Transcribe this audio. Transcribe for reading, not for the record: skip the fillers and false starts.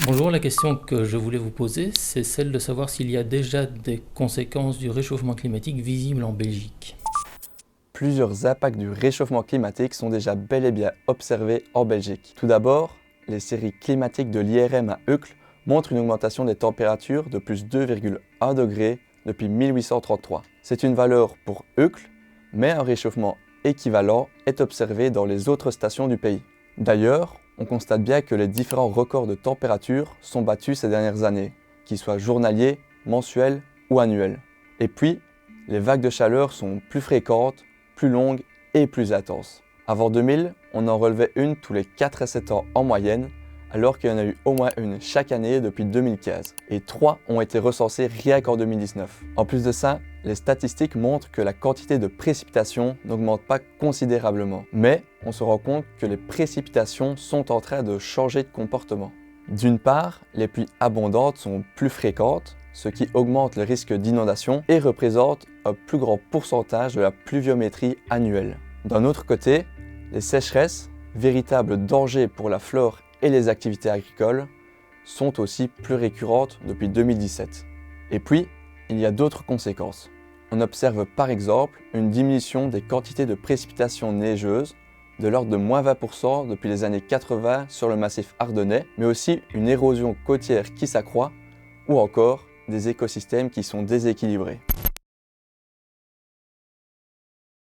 Bonjour, la question que je voulais vous poser, c'est celle de savoir s'il y a déjà des conséquences du réchauffement climatique visibles en Belgique. Plusieurs impacts du réchauffement climatique sont déjà bel et bien observés en Belgique. Tout d'abord, les séries climatiques de l'IRM à Uccle montrent une augmentation des températures de plus 2,1 degrés depuis 1833. C'est une valeur pour Uccle, mais un réchauffement équivalent est observé dans les autres stations du pays. D'ailleurs, on constate bien que les différents records de température sont battus ces dernières années, qu'ils soient journaliers, mensuels ou annuels. Et puis, les vagues de chaleur sont plus fréquentes, plus longue et plus intense. Avant 2000, on en relevait une tous les 4 à 7 ans en moyenne, alors qu'il y en a eu au moins une chaque année depuis 2015. Et 3 ont été recensées rien qu'en 2019. En plus de ça, les statistiques montrent que la quantité de précipitations n'augmente pas considérablement. Mais on se rend compte que les précipitations sont en train de changer de comportement. D'une part, les pluies abondantes sont plus fréquentes, ce qui augmente le risque d'inondation et représente un plus grand pourcentage de la pluviométrie annuelle. D'un autre côté, les sécheresses, véritables dangers pour la flore et les activités agricoles, sont aussi plus récurrentes depuis 2017. Et puis, il y a d'autres conséquences. On observe par exemple une diminution des quantités de précipitations neigeuses de l'ordre de moins 20% depuis les années 80 sur le massif ardennais, mais aussi une érosion côtière qui s'accroît ou encore des écosystèmes qui sont déséquilibrés.